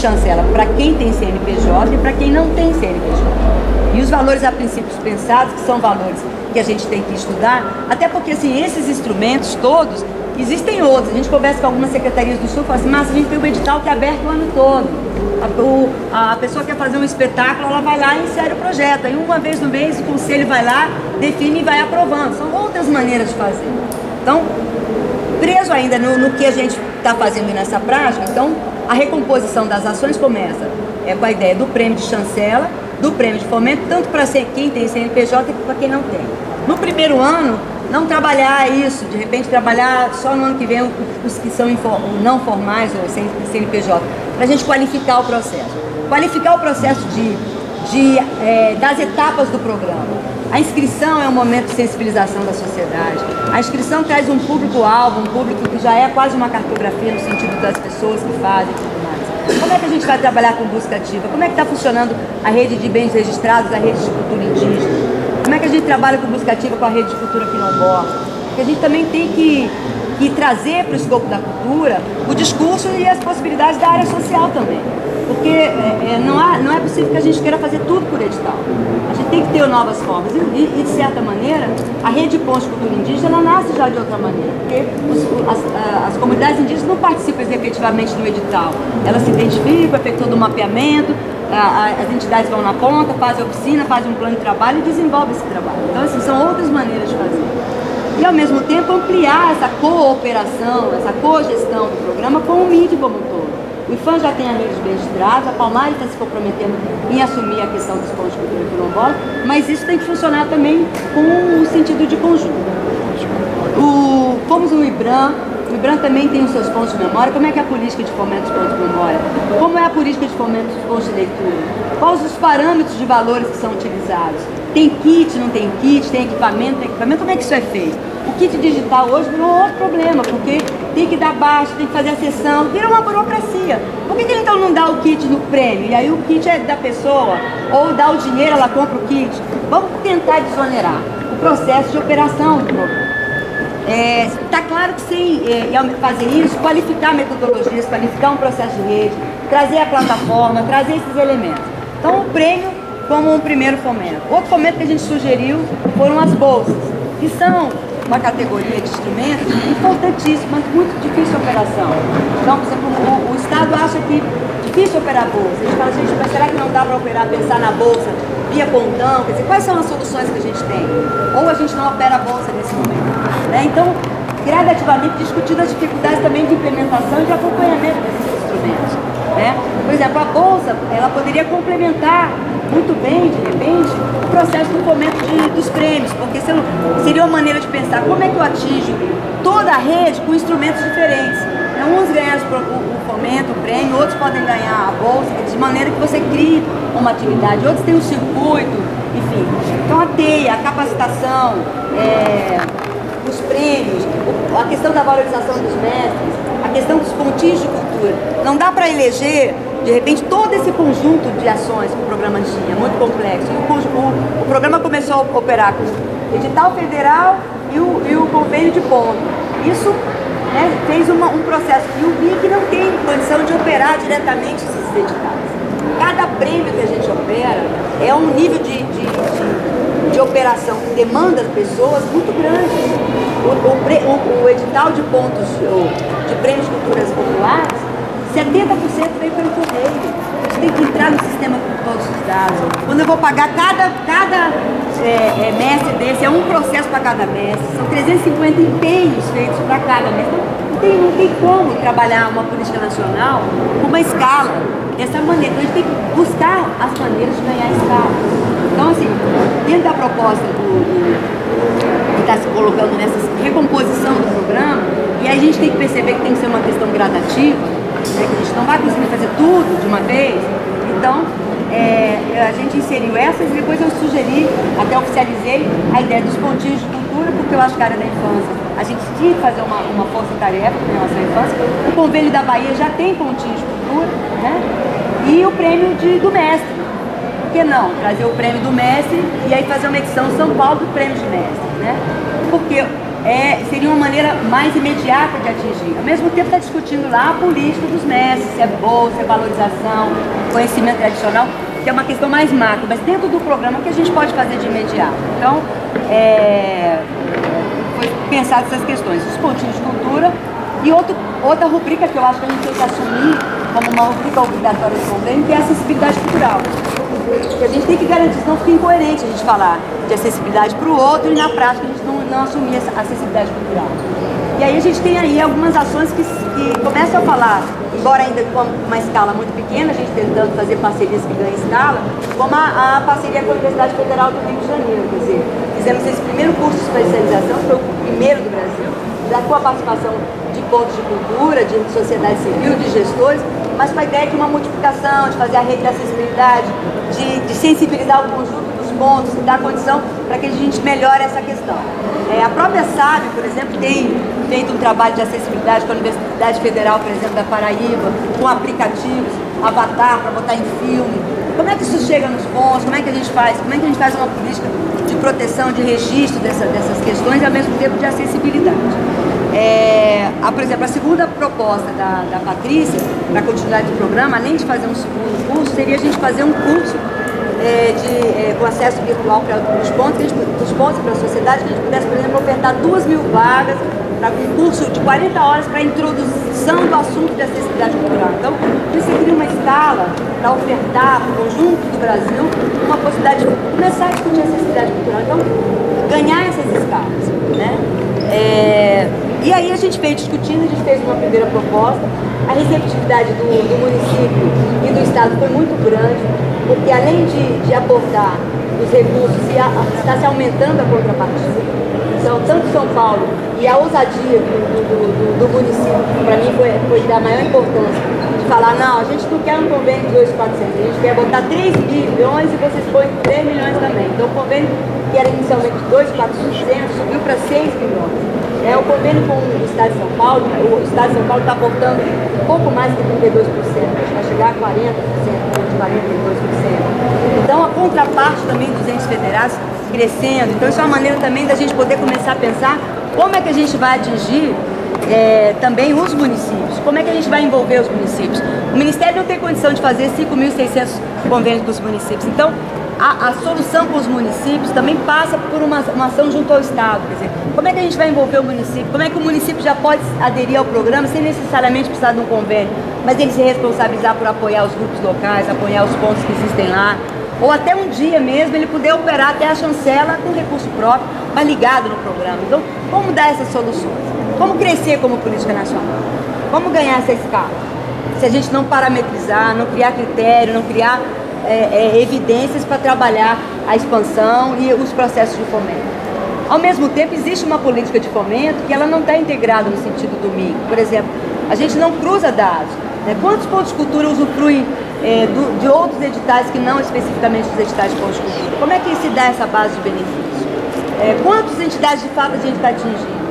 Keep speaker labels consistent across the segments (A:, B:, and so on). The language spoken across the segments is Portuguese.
A: chancela para quem tem CNPJ e para quem não tem CNPJ. E os valores a princípios pensados, que são valores que a gente tem que estudar, até porque assim, esses instrumentos todos, existem outros. A gente conversa com algumas secretarias do Sul e fala assim, mas a gente tem um edital que é aberto o ano todo. A pessoa quer fazer um espetáculo, ela vai lá e insere o projeto. Aí uma vez no mês o conselho vai lá, define e vai aprovando. São outras maneiras de fazer. Então, preso ainda no que a gente está fazendo nessa prática, então a recomposição das ações começa com a ideia do prêmio de chancela, do prêmio de fomento, tanto para quem tem CNPJ quanto para quem não tem. No primeiro ano, não trabalhar isso, de repente trabalhar só no ano que vem os que são não formais ou CNPJ, para a gente qualificar o processo. Qualificar o processo das etapas do programa. A inscrição é um momento de sensibilização da sociedade. A inscrição traz um público-alvo, um público que já é quase uma cartografia no sentido das pessoas que fazem e tudo mais. Como é que a gente vai trabalhar com busca ativa? Como é que está funcionando a rede de bens registrados, a rede de cultura indígena? Como é que a gente trabalha com busca ativa com a rede de cultura quilombola? Porque a gente também tem que trazer para o escopo da cultura o discurso e as possibilidades da área social também. Porque não é possível que a gente queira fazer tudo por edital. A gente tem que ter novas formas. E de certa maneira, a rede de pontos de cultura indígena ela nasce já de outra maneira. Porque as comunidades indígenas não participam efetivamente do edital. Elas se identificam, efetuam o mapeamento, as entidades vão na ponta, fazem oficina, fazem um plano de trabalho e desenvolvem esse trabalho. Então, assim, são outras maneiras de fazer. E, ao mesmo tempo, ampliar essa cooperação, essa cogestão do programa com o MIT como um todo. O IFAM já tem a rede de bens registrados, a Palmares está se comprometendo em assumir a questão dos pontos de cultura quilombola, mas isso tem que funcionar também com o sentido de conjunto. Fomos no IBRAM, o IBRAM também tem os seus pontos de memória. Como é que é a política de fomento dos pontos de memória? Como é a política de fomento dos pontos de leitura? Quais os parâmetros de valores que são utilizados? Tem kit, não tem kit, tem equipamento, como é que isso é feito? O kit digital hoje virou outro problema, porque tem que dar baixa, tem que fazer a sessão, vira uma burocracia. Por que então não dá o kit no prêmio? E aí o kit é da pessoa, ou dá o dinheiro, ela compra o kit. Vamos tentar desonerar o processo de operação do programa. Está claro que sem fazer isso, qualificar metodologias, qualificar um processo de rede, trazer a plataforma, trazer esses elementos. Então o prêmio como um primeiro fomento. Outro fomento que a gente sugeriu foram as bolsas, que são uma categoria de instrumentos importantíssima, mas muito difícil a operação. Então, por exemplo, o Estado acha que é difícil operar a bolsa. A gente fala, gente, mas será que não dá para operar, pensar na bolsa via pontão? Quer dizer, quais são as soluções que a gente tem? Ou a gente não opera a bolsa nesse momento. Né? Então, gradativamente discutindo as dificuldades também de implementação e de acompanhamento desses instrumentos. Né? Por exemplo, a bolsa, ela poderia complementar muito bem, de repente, o processo do fomento dos prêmios, porque seria uma maneira de pensar como é que eu atinjo toda a rede com instrumentos diferentes. Então, uns ganham o fomento, o prêmio, outros podem ganhar a bolsa, de maneira que você crie uma atividade, outros têm um circuito, enfim. Então, a teia, a capacitação, os prêmios, a questão da valorização dos mestres, a questão dos pontinhos de cultura. Não dá para eleger, de repente, todo esse conjunto de ações que o programa tinha, muito complexo. O programa começou a operar com o edital federal e o convênio de ponto. Isso fez um processo. E o BIC não tem condição de operar diretamente esses editais. Cada prêmio que a gente opera é um nível de operação que demanda pessoas muito grande. O edital de pontos de prêmios de culturas populares, 70% veio pelo correio. Você tem que entrar no sistema com todos os dados. Quando eu vou pagar cada mestre desse, é um processo para cada mestre. São 350 empenhos feitos para cada mestre. Então, não tem como trabalhar uma política nacional com uma escala dessa maneira. Então, a gente tem que buscar as maneiras de ganhar escala. Então, assim, dentro da proposta que está se colocando nessa recomposição do programa, e aí a gente tem que perceber que tem que ser uma questão gradativa, que a gente não vai conseguir fazer tudo de uma vez. Então, a gente inseriu essas e depois eu sugeri, até oficializei a ideia dos pontinhos de cultura, porque eu acho que a área da infância, a gente tinha que fazer uma força-tarefa com relação à infância. O convênio da Bahia já tem pontinhos de cultura, né? E o prêmio do mestre. Por que não? Trazer o prêmio do mestre e aí fazer uma edição São Paulo do prêmio de mestre, né? Porque seria uma maneira mais imediata de atingir. Ao mesmo tempo está discutindo lá a política dos mestres, se é bolsa, se é valorização, conhecimento tradicional, que é uma questão mais macro, mas dentro do programa o que a gente pode fazer de imediato. Então, foi pensado essas questões, os pontinhos de cultura e outra rubrica que eu acho que a gente tem que assumir como uma rubrica obrigatória do convênio, que é a acessibilidade cultural. Porque a gente tem que garantir, senão fica incoerente a gente falar de acessibilidade para o outro e na prática a gente não assumir essa acessibilidade cultural. E aí a gente tem aí algumas ações que começam a falar, embora ainda com uma escala muito pequena, a gente tentando fazer parcerias que ganhem escala, como a parceria com a Universidade Federal do Rio de Janeiro, quer dizer, fizemos esse primeiro curso de especialização, que foi o primeiro do Brasil, já com a participação de pontos de cultura, de sociedade civil, de gestores, mas com a ideia de uma multiplicação, de fazer a rede de acessibilidade, de sensibilizar o conjunto dos pontos, de dar condição para que a gente melhore essa questão. A própria SAB, por exemplo, tem feito um trabalho de acessibilidade com a Universidade Federal, por exemplo, da Paraíba, com aplicativos, avatar para botar em filme. Como é que isso chega nos pontos? Como é que a gente faz? Como é que a gente faz uma política de proteção, de registro dessas questões e ao mesmo tempo de acessibilidade? Por exemplo, a segunda proposta da Patrícia, para a continuidade do programa, além de fazer um segundo curso, seria a gente fazer um curso com acesso virtual para os pontos para a sociedade, que a gente pudesse, por exemplo, ofertar 2.000 vagas para um curso de 40 horas para a introdução do assunto de acessibilidade cultural. Então, isso cria uma escala para ofertar para o conjunto do Brasil uma possibilidade de começar a discutir acessibilidade cultural. Então, ganhar essas escalas, né? E aí a gente veio discutindo, a gente fez uma primeira proposta, a receptividade do município e do Estado foi muito grande, porque além de abordar os recursos, está se aumentando a contrapartida. Então, tanto São Paulo e a ousadia do município, para mim foi da maior importância, de falar, não, a gente não quer um convênio de 2.400, a gente quer botar 3 bilhões e vocês põem 3 milhões também. Então, o convênio que era inicialmente de 2.400 subiu para 6 milhões. O convênio com o Estado de São Paulo, o Estado de São Paulo está aportando um pouco mais que 32%, vai chegar a 40%, de 42%. Então, a contraparte também dos entes federados crescendo. Então, isso é uma maneira também da gente poder começar a pensar como é que a gente vai atingir também os municípios, como é que a gente vai envolver os municípios. O Ministério não tem condição de fazer 5.600 convênios com os municípios. Então, a solução com os municípios também passa por uma ação junto ao Estado. Quer dizer, como é que a gente vai envolver o município? Como é que o município já pode aderir ao programa sem necessariamente precisar de um convênio, mas ele se responsabilizar por apoiar os grupos locais, apoiar os pontos que existem lá, ou até um dia mesmo ele poder operar até a chancela com recurso próprio, mas ligado no programa. Então, como dar essas soluções? Como crescer como política nacional? Como ganhar essa escala? Se a gente não parametrizar, não criar critério, não criar evidências para trabalhar a expansão e os processos de fomento. Ao mesmo tempo, existe uma política de fomento que ela não está integrada no sentido do MIC. Por exemplo, a gente não cruza dados. Né? Quantos pontos de cultura usufruem de outros editais que não especificamente os editais de pontos de cultura? Como é que se dá essa base de benefício? Quantas entidades de fato a gente está atingindo?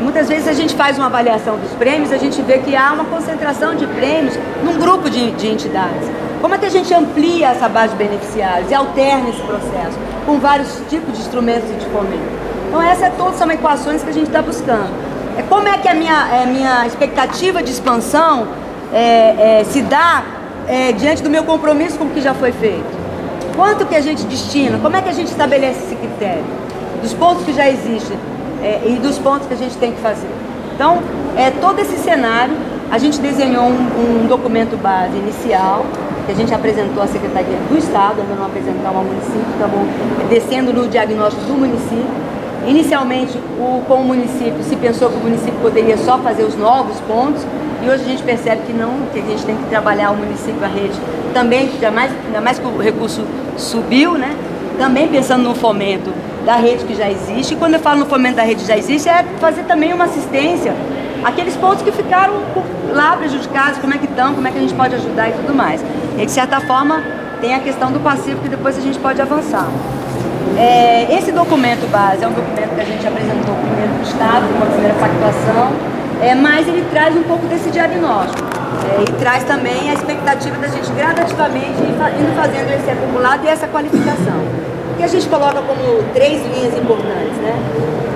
A: Muitas vezes a gente faz uma avaliação dos prêmios, a gente vê que há uma concentração de prêmios num grupo de entidades. Como é que a gente amplia essa base de beneficiários e alterna esse processo com vários tipos de instrumentos de fomento? Então essas todas são equações que a gente está buscando. Como é que a minha expectativa de expansão se dá diante do meu compromisso com o que já foi feito? Quanto que a gente destina? Como é que a gente estabelece esse critério? Dos pontos que já existem e dos pontos que a gente tem que fazer. Então, todo esse cenário, a gente desenhou um documento base inicial, que a gente apresentou à Secretaria do Estado, ainda não apresentar ao município, estamos descendo no diagnóstico do município. Inicialmente, com o município, se pensou que o município poderia só fazer os novos pontos, e hoje a gente percebe que não, que a gente tem que trabalhar o município, a rede, também, ainda mais que o recurso subiu, né? Também pensando no fomento da rede que já existe. E quando eu falo no fomento da rede que já existe, é fazer também uma assistência àqueles pontos que ficaram lá prejudicados, como é que estão, como é que a gente pode ajudar e tudo mais. E de certa forma tem a questão do passivo que depois a gente pode avançar. Esse documento base é um documento que a gente apresentou primeiro para o Estado, com a primeira pactuação, mas ele traz um pouco desse diagnóstico. E traz também a expectativa da gente gradativamente indo fazendo esse acumulado e essa qualificação. Que a gente coloca como 3 linhas importantes, né?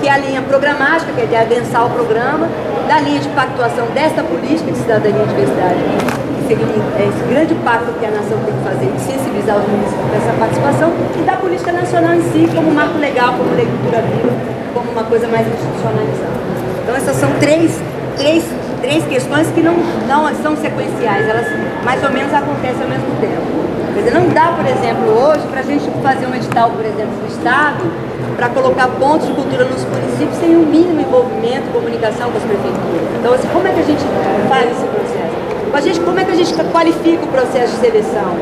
A: que é a linha programática, que é de adensar o programa, da linha de pactuação desta política de cidadania e diversidade, que seria esse grande pacto que a nação tem que fazer, de sensibilizar os municípios para essa participação, e da política nacional em si, como marco legal, como leitura viva, como uma coisa mais institucionalizada. Então essas são três questões que não são sequenciais, elas mais ou menos acontecem ao mesmo tempo. Quer dizer, não dá, por exemplo, hoje, para a gente fazer um edital, por exemplo, do Estado, para colocar pontos de cultura nos municípios sem o mínimo envolvimento, comunicação com as prefeituras. Então, assim, como é que a gente faz esse processo? Como é que a gente qualifica o processo de seleção?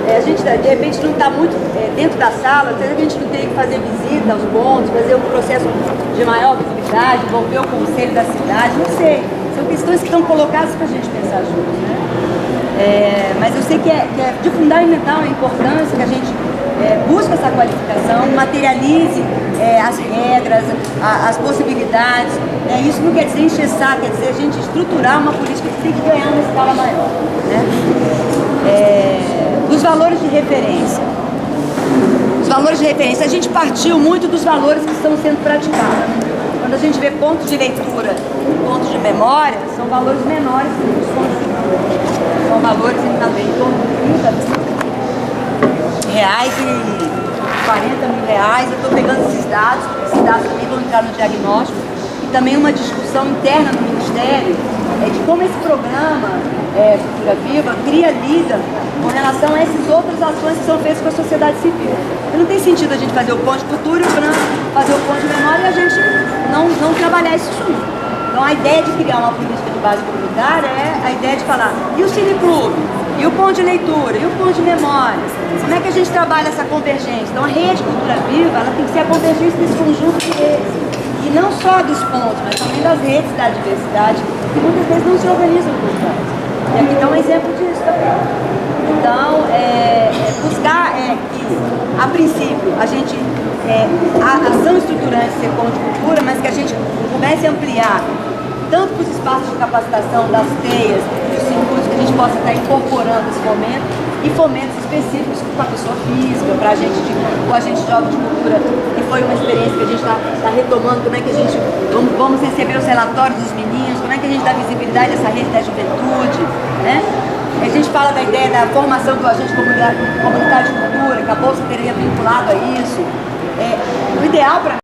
A: A gente, de repente, não está muito dentro da sala, às vezes a gente não tem que fazer visita aos pontos, fazer um processo de maior visibilidade, envolver o conselho da cidade, não sei. São questões que estão colocadas para a gente pensar juntos, né? Mas eu sei que é de fundamental a importância que a gente busque essa qualificação, materialize as regras, as possibilidades. Isso não quer dizer engessar, quer dizer a gente estruturar uma política que tem que ganhar uma escala maior, né? Os valores de referência. Os valores de referência, a gente partiu muito dos valores que estão sendo praticados. Quando a gente vê pontos de leitura, pontos de memória, são valores menores que os pontos de leitura. São valores também em torno de R$30 mil e R$40 mil. Eu estou pegando esses dados também vão entrar no diagnóstico. E também uma discussão interna no Ministério de como esse programa Cultura Viva lida com relação a essas outras ações que são feitas com a sociedade civil. Porque não tem sentido a gente fazer o ponto de cultura e o branco fazer o ponto de memória e a gente não trabalhar isso junto. Então a ideia de criar uma política de base comunitária é a ideia de falar, e o cineclube? E o ponto de leitura? E o ponto de memória? Como é que a gente trabalha essa convergência? Então a rede Cultura Viva, ela tem que ser a convergência desse conjunto de redes. E não só dos pontos, mas também das redes da diversidade, que muitas vezes não se organizam juntas. E aqui dá um exemplo disso também. Então, buscar que, a princípio, a gente, a ação estruturante ser ponto de cultura, mas que a gente comece a ampliar tanto para os espaços de capacitação das teias, dos circuitos, que a gente possa estar incorporando esse fomento, e fomentos específicos com a pessoa física, para a gente, o agente jovem de cultura, que foi uma experiência que a gente está retomando, como é que a gente, vamos receber os relatórios dos meninos, como é que a gente dá visibilidade a essa rede da juventude, né? A gente fala da ideia da formação do agente comunitário de cultura, que a Bolsa teria vinculado a isso. O ideal para